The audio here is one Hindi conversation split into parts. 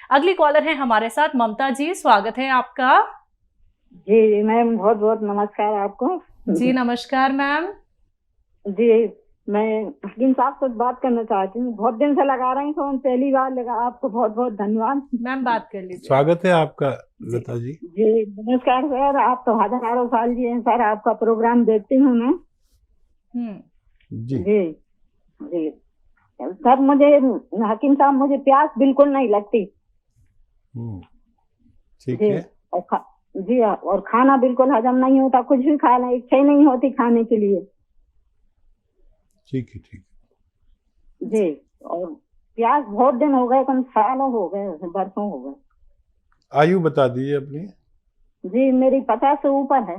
अगली कॉलर है हमारे साथ ममता जी, स्वागत है आपका। जी मैम, बहुत बहुत नमस्कार आपको। जी नमस्कार मैम। जी, मैं हकीम साहब से बात करना चाहती हूँ। बहुत दिन से लगा रही हूँ फोन, पहली बार लगा। आपको बहुत बहुत धन्यवाद। मैम बात कर लीजिए। स्वागत है आपका जी लता जी। जी नमस्कार सर, आप तो हजारों साल जी हैं सर, आपका प्रोग्राम देखती हूँ मैं। जी जी जी सर, मुझे हकीम साहब, मुझे प्यास बिल्कुल नहीं लगती। ठीक जी है। और जी और खाना बिल्कुल हजम नहीं होता, कुछ भी खाना इच्छा ही नहीं होती खाने के लिए। ठीक है ठीक है। जी और प्यास बहुत दिन हो गए, कम सालों हो गए, बरसों हो गए। आयु बता दीजिए अपनी। जी मेरी 50 से ऊपर है,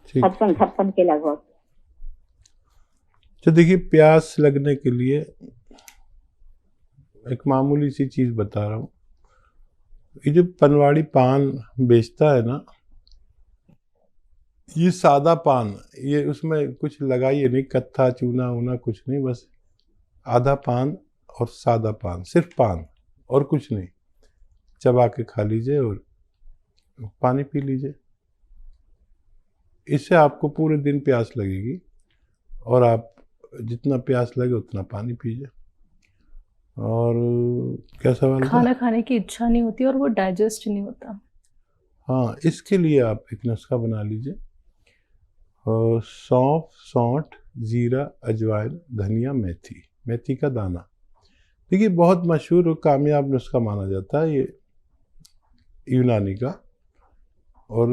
ठीक 56 के लगभग। तो देखिए, प्यास लगने के लिए एक मामूली सी चीज बता रहा हूँ। ये जो पनवाड़ी पान बेचता है ना, ये सादा पान, ये उसमें कुछ लगाइए नहीं, कत्था चूना वूना कुछ नहीं, बस आधा पान और सादा पान, सिर्फ पान और कुछ नहीं, चबा के खा लीजिए और पानी पी लीजिए। इससे आपको पूरे दिन प्यास लगेगी और आप जितना प्यास लगे उतना पानी पीजिए। और क्या सवाल था? खाना खाने की इच्छा नहीं होती और वो डाइजेस्ट नहीं होता। हाँ, इसके लिए आप एक नुस्खा बना लीजिए। सौंफ, सौंठ, जीरा, अजवाइन, धनिया, मेथी, मेथी का दाना। देखिए, बहुत मशहूर और कामयाब नुस्खा माना जाता है ये यूनानी का। और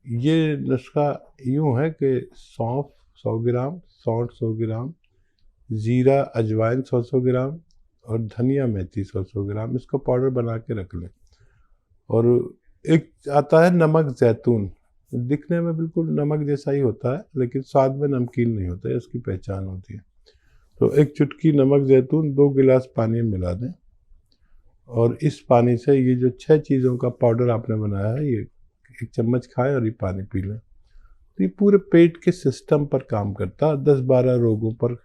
ये नुस्खा यूँ है कि सौंफ 100 ग्राम, सौंठ 100 ग्राम, जीरा अजवाइन 100 ग्राम और धनिया मेथी 100 ग्राम, इसको पाउडर बना के रख लें। और एक आता है नमक जैतून, दिखने में बिल्कुल नमक जैसा ही होता है लेकिन स्वाद में नमकीन नहीं होता है, इसकी पहचान होती है। तो एक चुटकी नमक जैतून 2 गिलास पानी में मिला दें और इस पानी से ये जो 6 चीज़ों का पाउडर आपने बनाया है, ये 1 चम्मच खाएं और ये पानी पी लें। तो ये पूरे पेट के सिस्टम पर काम करता है, 10-12 रोगों पर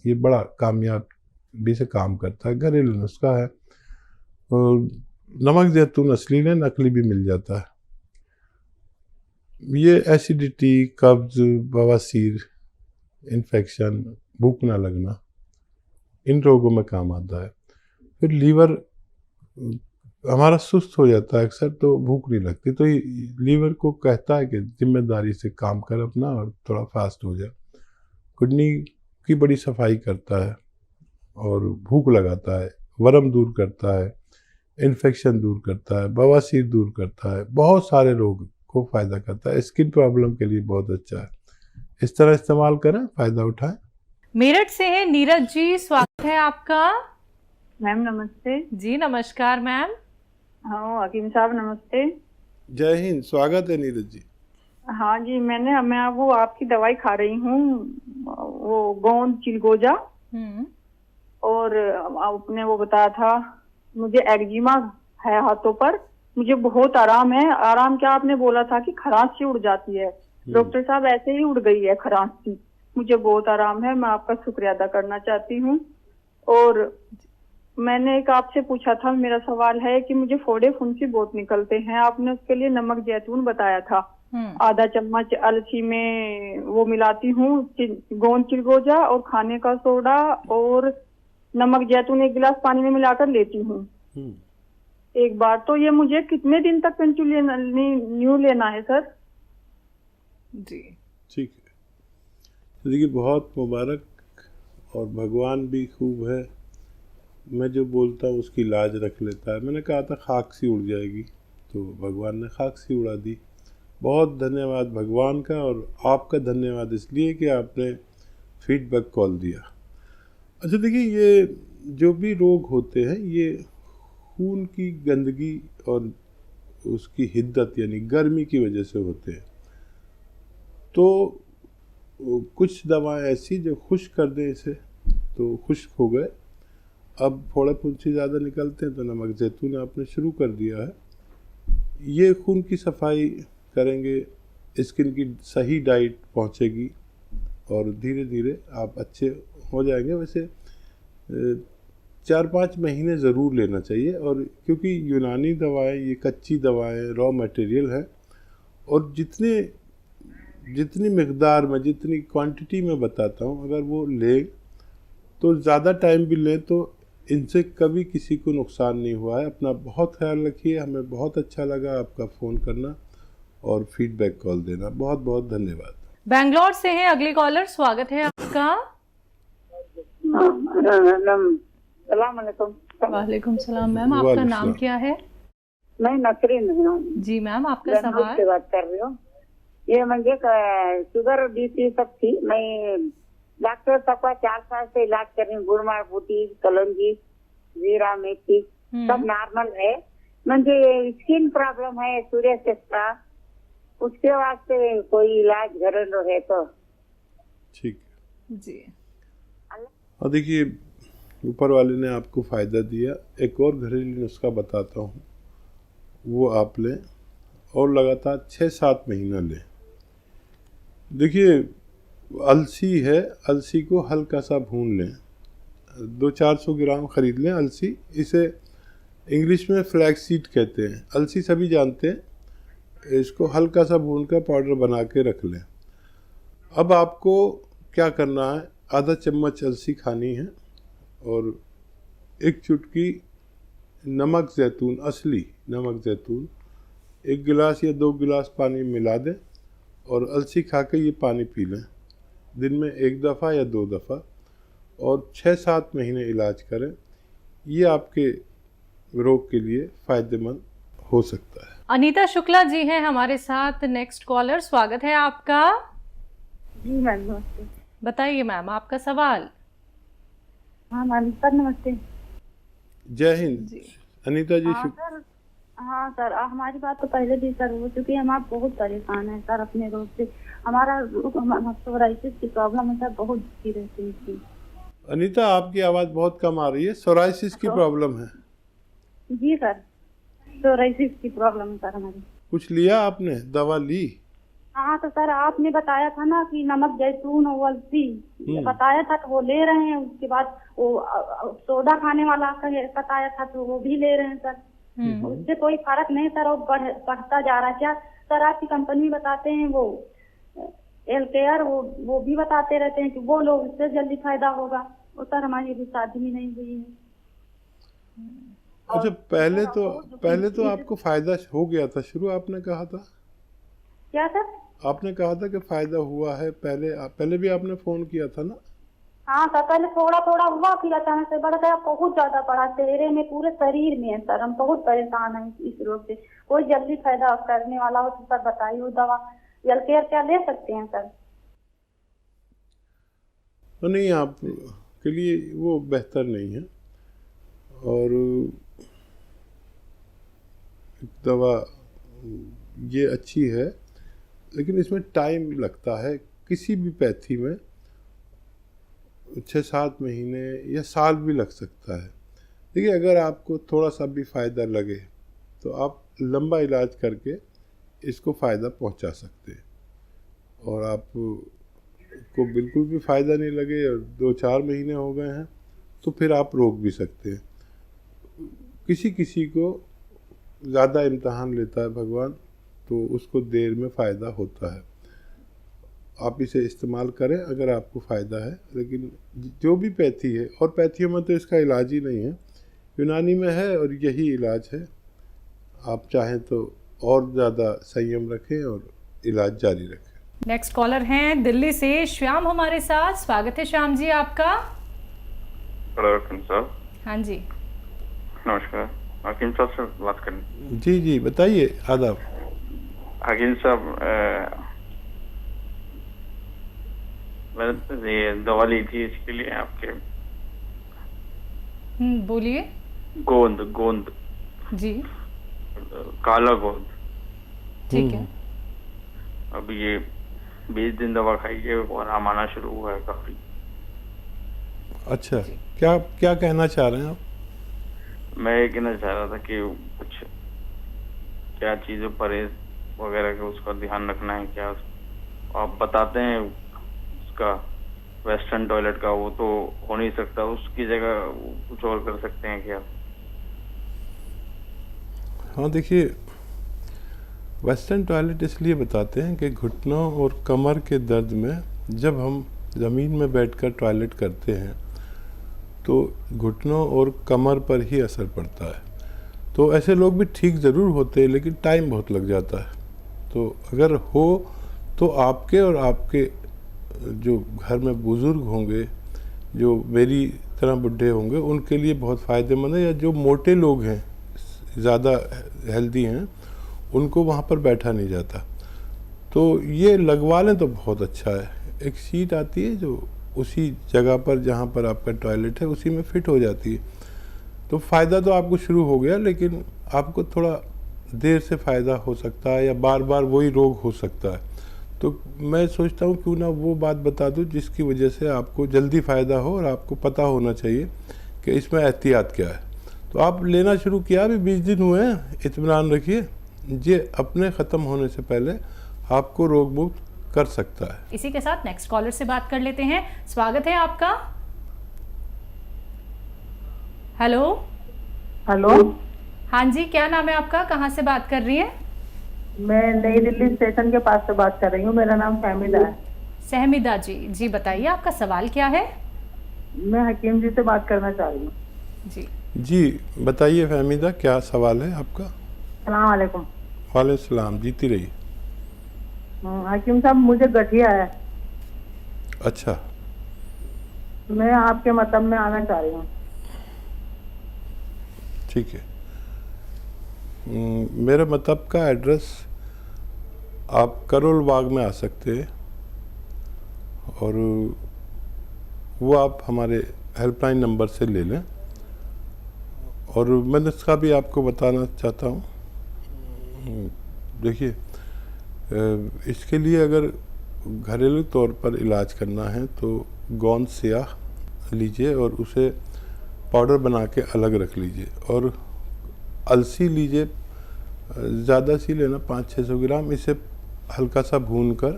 ये बड़ा कामयाबी से काम करता है। घरेलू नुस्खा है। और नमक जैतून असली में, नकली भी मिल जाता है। ये एसिडिटी, कब्ज, बवासीर, इन्फेक्शन, भूख ना लगना, इन रोगों में काम आता है। फिर लीवर हमारा सुस्त हो जाता है अक्सर, तो भूख नहीं लगती, तो ये लीवर को कहता है कि जिम्मेदारी से काम कर अपना और थोड़ा फास्ट हो जाए। किडनी की बड़ी सफाई करता है और भूख लगाता है, वरम दूर करता है, इन्फेक्शन दूर करता है, बवासीर दूर करता है, बहुत सारे रोग को फ़ायदा करता है। स्किन प्रॉब्लम के लिए बहुत अच्छा है। इस तरह इस्तेमाल करें, फ़ायदा उठाएं। मेरठ से है नीरज जी, स्वागत है आपका। मैम नमस्ते। जी नमस्कार मैम। हाँ हकीम साहब नमस्ते। जय हिंद, स्वागत है नीरज जी। हाँ जी, मैं वो आपकी दवाई खा रही हूँ, वो गोंद चिलगोजा। और आपने वो बताया था, मुझे एक्जिमा है हाथों पर, मुझे बहुत आराम है। आराम क्या, आपने बोला था कि खरांसी उड़ जाती है। डॉक्टर साहब ऐसे ही उड़ गई है खरांसी, मुझे बहुत आराम है। मैं आपका शुक्रिया अदा करना चाहती हूँ। और मैंने एक आपसे पूछा था, मेरा सवाल है कि मुझे फोड़े फुंसी बहुत निकलते हैं। आपने उसके लिए नमक जैतून बताया था, आधा चम्मच अलसी में वो मिलाती हूँ, गोंद चिलगोजा और खाने का सोडा और नमक जैतून 1 गिलास पानी में मिलाकर लेती हूँ एक बार। तो ये मुझे कितने दिन तक कंटिन्यू लेना है सर? जी ठीक है। तो देखिए, बहुत मुबारक और भगवान भी खूब है। मैं जो बोलता हूँ उसकी लाज रख लेता है। मैंने कहा था खाक सी उड़ जाएगी, तो भगवान ने खाक सी उड़ा दी। बहुत धन्यवाद भगवान का, और आपका धन्यवाद इसलिए कि आपने फीडबैक कॉल दिया। अच्छा देखिए, ये जो भी रोग होते हैं ये खून की गंदगी और उसकी हिद्दत यानी गर्मी की वजह से होते हैं। तो कुछ दवाएं ऐसी जो खुश्क कर दें इसे, तो खुश्क हो गए। अब फोड़े फुंसी ज़्यादा निकलते हैं तो नमक जैतून आपने शुरू कर दिया है, ये खून की सफाई करेंगे, स्किन की सही डाइट पहुंचेगी और धीरे धीरे आप अच्छे हो जाएंगे। वैसे 4-5 महीने ज़रूर लेना चाहिए। और क्योंकि यूनानी दवाएं ये कच्ची दवाएं, रॉ मटेरियल है, और जितनी मिकदार में, जितनी क्वांटिटी में बताता हूँ, अगर वो लें तो ज़्यादा टाइम भी लें तो इनसे कभी किसी को नुकसान नहीं हुआ है। अपना बहुत ख्याल रखिए। हमें बहुत अच्छा लगा आपका फ़ोन करना और फीडबैक कॉल देना। बहुत बहुत धन्यवाद। बैंगलोर से है अगली कॉलर, स्वागत है आपका। वालेकुम सलाम मैम, आपका नाम क्या है? मैं नसरीन हूँ जी मैम, आपका सवाल। से बात कर रही हूँ। ये मुझे शुगर बीपी सब थी। मैं डॉक्टर सबका 4 साल से इलाज कर रही हूँ। गुड़मार बूटी, कलौंजी, जीरा, मेथी सब नॉर्मल है। मुझे स्किन प्रॉब्लम है सूर्य का, उसके वास्ते कोई इलाज घरेलू है तो? ठीक जी। और देखिए, ऊपर वाले ने आपको फ़ायदा दिया। एक और घरेलू नुस्खा बताता हूँ, वो आप लें और लगातार 6-7 महीना लें। देखिए, अलसी है, अलसी को हल्का सा भून लें। 200-400 ग्राम ख़रीद लें अलसी। इसे इंग्लिश में फ्लैक्स सीड कहते हैं। अलसी सभी जानते हैं। इसको हल्का सा भून कर पाउडर बना के रख लें। अब आपको क्या करना है, आधा चम्मच अलसी खानी है और एक चुटकी नमक ज़ैतून, असली नमक ज़ैतून 1 गिलास या 2 गिलास पानी मिला दें और अलसी खा के ये पानी पी लें दिन में 1 दफ़ा या 2 दफ़ा, और 6-7 महीने इलाज करें। ये आपके रोग के लिए फ़ायदेमंद हो सकता है। अनीता शुक्ला जी हैं हमारे साथ, नेक्स्ट कॉलर, स्वागत है आपका। जी मैम नमस्ते। बताइए मैम, आपका सवाल। हाँ मैम सर नमस्ते। जय हिंद जी। अनीता जी। हाँ सर हमारी बात तो पहले भी सर हो चुकी है। हम आप बहुत परेशान हैं सर अपने रोग से। हमारा सोराइसिस की प्रॉब्लम है सर, बहुत दुखी रहती है इसकी। अनीता, आपकी आवाज़ बहुत कम आ रही है। सोराइसिस की प्रॉब्लम है? जी सर, सोराइसिस की प्रॉब्लम है सर हमारी। कुछ लिया आपने, दवा ली? हाँ तो सर आपने बताया था ना कि नमक जैतून और अलसी बताया था, तो वो ले रहे हैं। उसके बाद वो सोडा खाने वाला बताया था, तो वो भी ले रहे हैं सर। उससे कोई फर्क नहीं सर, वो बढ़ता जा रहा है। क्या सर आपकी कंपनी बताते हैं वो एल केयर, वो भी बताते रहते हैं कि वो लोग उससे जल्दी फायदा होगा। वो सर हमारी अभी शादी भी नहीं हुई है। अच्छा, पहले तो आपको फायदा हो गया था शुरू, आपने कहा था। क्या सर? आपने कहा था कि फायदा हुआ है। पहले भी आपने फोन किया था ना? हाँ सर, पहले थोड़ा थोड़ा हुआ, फिर अचानक से बढ़ गया, बहुत ज्यादा बढ़ा, चेहरे में पूरे शरीर में है सर। हम बहुत परेशान हैं इस रोग से। कोई जल्दी फायदा करने वाला हो तो सर बताइए। वो दवा एल केयर क्या ले सकते हैं सर? तो नहीं, आप के लिए वो बेहतर नहीं है। और दवा ये अच्छी है, लेकिन इसमें टाइम लगता है। किसी भी पैथी में 6-7 महीने या साल भी लग सकता है। देखिए, अगर आपको थोड़ा सा भी फ़ायदा लगे तो आप लंबा इलाज करके इसको फ़ायदा पहुंचा सकते हैं। और आप को बिल्कुल भी फ़ायदा नहीं लगे और 2-4 महीने हो गए हैं तो फिर आप रोक भी सकते हैं। किसी को ज़्यादा इम्तहान लेता है भगवान, तो उसको देर में फ़ायदा होता है। आप इसे इस्तेमाल करें अगर आपको फ़ायदा है। लेकिन जो भी पैथी है, और पैथियों में तो इसका इलाज ही नहीं है, यूनानी में है और यही इलाज है। आप चाहें तो और ज़्यादा संयम रखें और इलाज जारी रखें। नेक्स्ट कॉलर हैं दिल्ली से श्याम हमारे साथ, स्वागत है श्याम जी आपका। साहब। हाँ जी नमस्कार, हकीम साहब से बात करनी। जी बताइए। आदाब हकीम साहब, मैंने ये दवा ली थी इसके लिए आपके। बोलिए। गोंद जी, काला गोंद। ठीक है। अब ये 20 दिन दवा खाई है और आराम आना शुरू हुआ है काफी। अच्छा, क्या कहना चाह रहे हैं आप? मैं ये कहना चाह रहा था कि कुछ क्या चीजें परहेज वगैरह का उसका ध्यान रखना है क्या? आप बताते हैं उसका वेस्टर्न टॉयलेट का, वो तो हो नहीं सकता, उसकी जगह कुछ और कर सकते हैं क्या? हाँ देखिए, वेस्टर्न टॉयलेट इसलिए बताते हैं कि घुटनों और कमर के दर्द में जब हम ज़मीन में बैठकर टॉयलेट करते हैं तो घुटनों और कमर पर ही असर पड़ता है। तो ऐसे लोग भी ठीक ज़रूर होते हैं, लेकिन टाइम बहुत लग जाता है। तो अगर हो तो आपके और आपके जो घर में बुज़ुर्ग होंगे, जो मेरी तरह बुढ़े होंगे, उनके लिए बहुत फ़ायदेमंद है। या जो मोटे लोग हैं, ज़्यादा हेल्दी हैं, उनको वहाँ पर बैठा नहीं जाता। तो ये लगवा लें तो बहुत अच्छा है। एक सीट आती है जो उसी जगह पर जहाँ पर आपका टॉयलेट है उसी में फिट हो जाती है। तो फ़ायदा तो आपको शुरू हो गया, लेकिन आपको थोड़ा देर से फ़ायदा हो सकता है या बार बार वही रोग हो सकता है। तो मैं सोचता हूँ क्यों ना वो बात बता दूँ जिसकी वजह से आपको जल्दी फ़ायदा हो, और आपको पता होना चाहिए कि इसमें एहतियात क्या है। तो आप लेना शुरू किया, अभी 20 दिन हुए हैं, इत्मीनान रखिए, ये अपने ख़त्म होने से पहले आपको रोग मुक्त कर सकता है। इसी के साथ नेक्स्ट कॉलर से बात कर लेते हैं। स्वागत है आपका। हेलो। हेलो। हाँ जी, क्या नाम है आपका, कहाँ से बात कर रही हैं? मैं नई दिल्ली स्टेशन के पास से बात कर रही हूँ। मेरा नाम फहमीदा है। सहमिदा जी, जी बताइए आपका सवाल क्या है? मैं हकीम जी से बात करना चाह रही हूँ। जी बताइए फहमीदा, क्या सवाल है आपका? सलाम वालेकुम। वालेकुम सलाम, जीती रहिए। हकीम साहब, मुझे गठिया है। अच्छा, मैं आपके मतलब में आना चाह रही हूँ। ठीक है। मेरे मतलब का एड्रेस आप करोल बाग में आ सकते हैं, और वो आप हमारे हेल्पलाइन नंबर से ले लें। और मैं इसका भी आपको बताना चाहता हूँ, देखिए इसके लिए अगर घरेलू तौर पर इलाज करना है तो गोंद स्याह लीजिए और उसे पाउडर बना के अलग रख लीजिए, और अलसी लीजिए, ज़्यादा सी लेना 500-600 ग्राम, इसे हल्का सा भून कर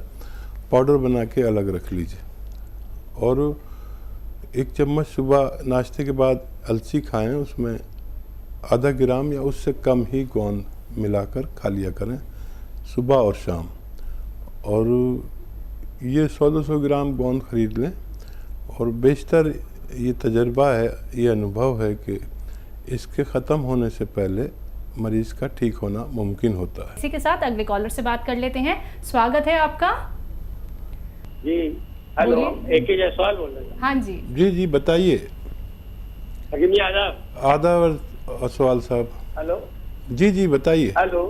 पाउडर बना के अलग रख लीजिए। और 1 चम्मच सुबह नाश्ते के बाद अलसी खाएं, उसमें आधा ग्राम या उससे कम ही गोंद मिलाकर खा लिया करें सुबह और शाम। और ये 100-200 ग्राम गोंद खरीद लें। और बेशतर ये तजर्बा है, ये अनुभव है कि इसके ख़त्म होने से पहले मरीज का ठीक होना मुमकिन होता है। इसी के साथ अगले कॉलर से बात कर लेते हैं। स्वागत है आपका। जी हेलो, बोलिए। AK जायसवाल बोल रहे हैं। हाँ जी जी बताइए। हकीम जी आदाब। आदाब सवाल साहब। हेलो। जी बताइए। हेलो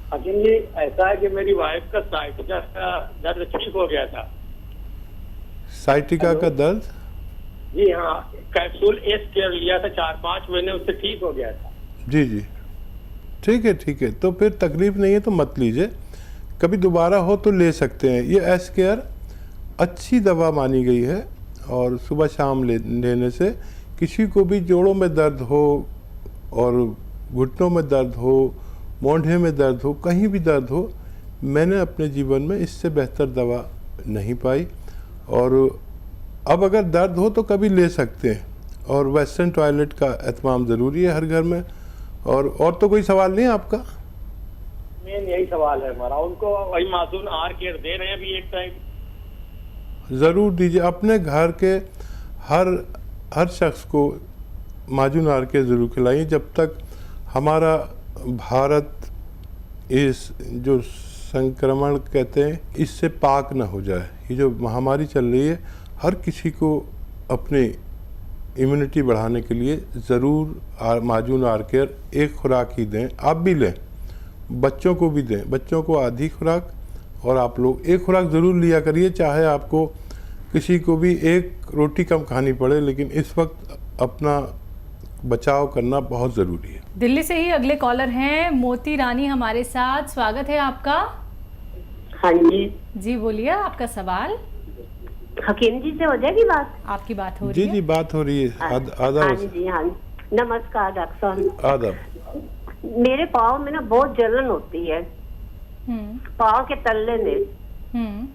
हकीम जी, ऐसा है कि मेरी वाइफ का साइटिका का दर्द ठीक हो गया था। साइटिका का दर्द? जी हाँ, कैप्सूल एस केयर लिया था 4-5 महीने, उससे ठीक हो गया था। जी ठीक है। तो फिर तकलीफ नहीं है तो मत लीजिए, कभी दोबारा हो तो ले सकते हैं। ये एस केयर अच्छी दवा मानी गई है, और सुबह शाम लेने से किसी को भी जोड़ों में दर्द हो और घुटनों में दर्द हो, मोंढे में दर्द हो, कहीं भी दर्द हो, मैंने अपने जीवन में इससे बेहतर दवा नहीं पाई। और अब अगर दर्द हो तो कभी ले सकते हैं। और वेस्टर्न टॉयलेट का एहतमाम ज़रूरी है हर घर में। और तो कोई सवाल नहीं है आपका? मेन यही सवाल है हमारा। उनको वही मासूम आर केयर दे रहे हैं अभी एक टाइम। ज़रूर दीजिए, अपने घर के हर शख्स को माजून आर केयर ज़रूर खिलाइए जब तक हमारा भारत इस जो संक्रमण कहते हैं इससे पाक ना हो जाए। ये जो महामारी चल रही है, हर किसी को अपनी इम्यूनिटी बढ़ाने के लिए ज़रूर माजून आर केयर एक खुराक ही दें। आप भी लें, बच्चों को भी दें, बच्चों को आधी खुराक, और आप लोग एक खुराक ज़रूर लिया करिए, चाहे आपको किसी को भी एक रोटी कम खानी पड़े, लेकिन इस वक्त अपना बचाव करना बहुत ज़रूरी है। दिल्ली से ही अगले कॉलर हैं मोती रानी हमारे साथ। स्वागत है आपका। हाँ जी। जी बोलिए आपका सवाल। हकीम जी से हो जाएगी बात? आपकी बात हो रही है। जी बात हो रही है। आदाब। हाँ जी हाँ। नमस्कार डॉक्टर साहब। आदाब। मेरे पाँव में ना बहुत जलन होती है, पाँव के तल्ले में।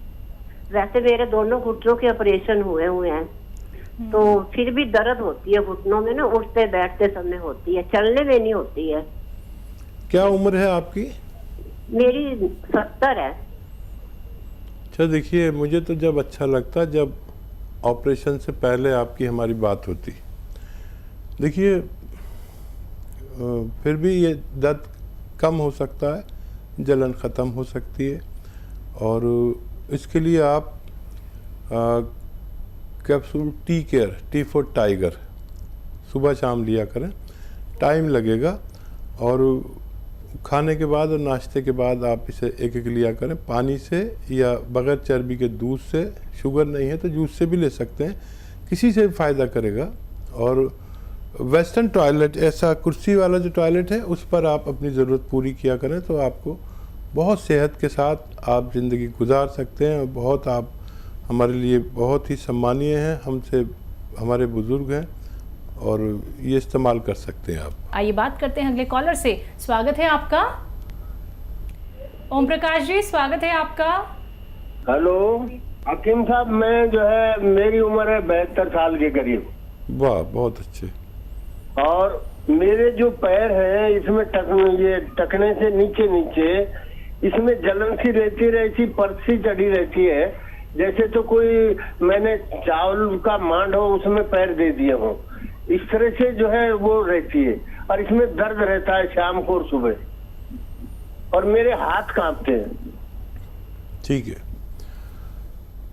वैसे मेरे दोनों घुटनों के ऑपरेशन हुए हैं, तो फिर भी दर्द होती है घुटनों में ना, उठते बैठते समय होती है, चलने में नहीं होती है। क्या उम्र है आपकी? मेरी 70 है। अच्छा देखिए, मुझे तो जब अच्छा लगता जब ऑपरेशन से पहले आपकी हमारी बात होती। देखिए फिर भी ये दर्द कम हो सकता है, जलन ख़त्म हो सकती है, और इसके लिए आप capsule tea care, T for tiger सुबह शाम लिया करें। टाइम लगेगा, और खाने के बाद और नाश्ते के बाद आप इसे एक एक लिया करें, पानी से या बगैर चर्बी के दूध से। शुगर नहीं है तो जूस से भी ले सकते हैं, किसी से भी फ़ायदा करेगा। और वेस्टर्न टॉयलेट, ऐसा कुर्सी वाला जो टॉयलेट है, उस पर आप अपनी ज़रूरत पूरी किया करें, तो आपको बहुत सेहत के साथ आप ज़िंदगी गुजार सकते हैं। और बहुत आप हमारे लिए बहुत ही सम्मानीय हैं, हमसे हमारे बुज़ुर्ग हैं, और ये इस्तेमाल कर सकते हैं आप। आइए बात करते हैं अगले कॉलर से। स्वागत है आपका। ओम प्रकाश जी, स्वागत है आपका। हेलो हकीम साहब, मैं जो है, मेरी उम्र है 72 साल के करीब। वाह, बहुत अच्छे। और मेरे जो पैर हैं इसमें ये टखने से नीचे इसमें जलन सी रहती है, ऐसी परसी चढ़ी रहती है, जैसे तो कोई मैंने चावल का मांड हो उसमें पैर दे दिए हो, इस तरह से जो है वो रहती है। और इसमें दर्द रहता है शाम को और सुबह, और मेरे हाथ कांपते हैं। ठीक है।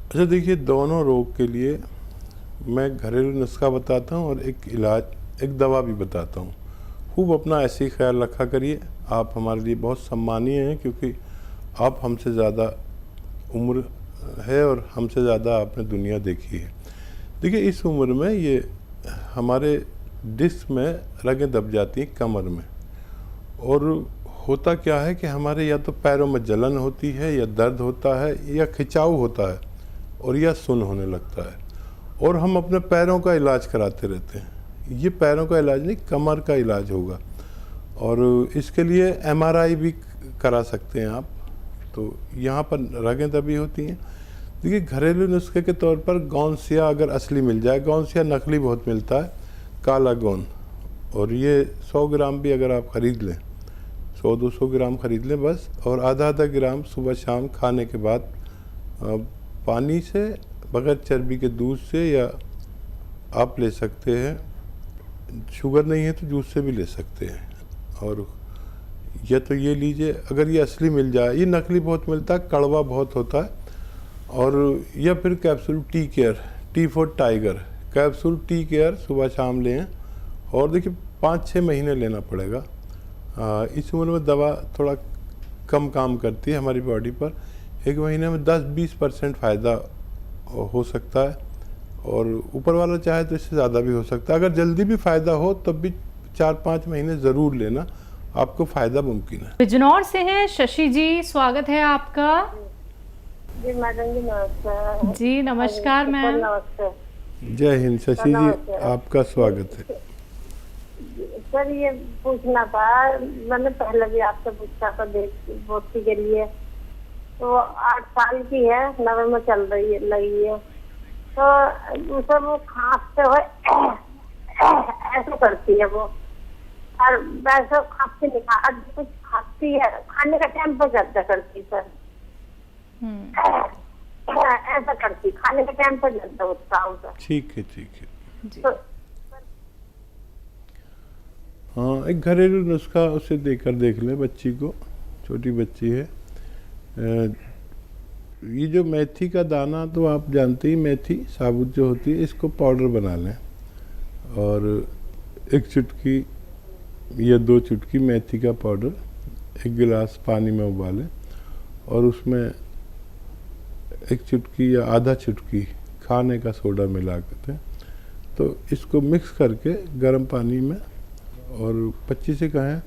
अच्छा देखिए, दोनों रोग के लिए मैं घरेलू नुस्खा बताता हूँ और एक इलाज, एक दवा भी बताता हूँ। खूब अपना ऐसे ही ख्याल रखा करिए। आप हमारे लिए बहुत सम्मानीय हैं, क्योंकि आप हमसे ज़्यादा उम्र है और हमसे ज़्यादा आपने दुनिया देखी है। देखिए, इस उम्र में ये हमारे डिस्क में रगें दब जाती हैं कमर में, और होता क्या है कि हमारे या तो पैरों में जलन होती है, या दर्द होता है, या खिंचाव होता है, और या सुन्न होने लगता है, और हम अपने पैरों का इलाज कराते रहते हैं। ये पैरों का इलाज नहीं, कमर का इलाज होगा, और इसके लिए MRI भी करा सकते हैं आप। तो यहाँ पर रगें दबी होती हैं। देखिए, घरेलू नुस्खे के तौर पर गौनसिया अगर असली मिल जाए, गौनसिया नकली बहुत मिलता है, काला गौन, और ये 100 ग्राम भी अगर आप ख़रीद लें, 100-200 ग्राम ख़रीद लें बस, और आधा ग्राम सुबह शाम खाने के बाद पानी से, बगैर चर्बी के दूध से, या आप ले सकते हैं, शुगर नहीं है तो जूस से भी ले सकते हैं। और या तो ये लीजिए, अगर ये असली मिल जाए, ये नकली बहुत मिलता है, कड़वा बहुत होता है। और या फिर capsule tea care, T for tiger, capsule tea care सुबह शाम लें। और देखिए, 5-6 महीने लेना पड़ेगा। इस उम्र में दवा थोड़ा कम काम करती है हमारी बॉडी पर। 1 महीने में 10-20% फ़ायदा हो सकता है, और ऊपर वाला चाहे तो इससे ज़्यादा भी हो सकता है। अगर जल्दी भी फ़ायदा हो तब भी 4-5 महीने ज़रूर लेना, आपको फ़ायदा मुमकिन है। बिजनौर से हैं शशि जी, स्वागत है आपका। जी मैडम जी, नमस्कार। जी नमस्कार मैम। नमस्ते जय हिंद शशि जी, आपका स्वागत है। सर, ये पूछना था, मैंने पहले भी आपसे पूछा था बोटी के लिए, तो 8 साल की है, 9 में चल रही है, लगी है, तो उसे वो खांसते हुए ऐसे करती है वो, और वैसे खांसती नहीं, आज कुछ खांसती है, खाने का टाइम पर ज्यादा करती सर, ऐसा करती, खाने के टाइम पर ज्यादा होता है। ठीक है, ठीक है। जी। तो हाँ, एक घरेलू नुस्खा उसे देकर देख लें बच्ची को, छोटी बच्ची है। ये जो मेथी का दाना, तो आप जानते ही, मेथी साबुत जो होती है, इसको पाउडर बना लें, और 1 चुटकी या 2 चुटकी मेथी का पाउडर 1 गिलास पानी में उबालें, और उसमें 1 चुटकी या आधा चुटकी खाने का सोडा मिला करते हैं। तो इसको मिक्स करके गर्म पानी में, और बच्ची से कहें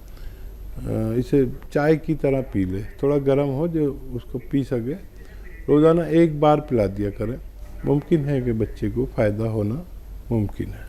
इसे चाय की तरह पी ले, थोड़ा गर्म हो जो उसको पी सके। रोज़ाना 1 बार पिला दिया करें। मुमकिन है कि बच्चे को फ़ायदा होना मुमकिन है।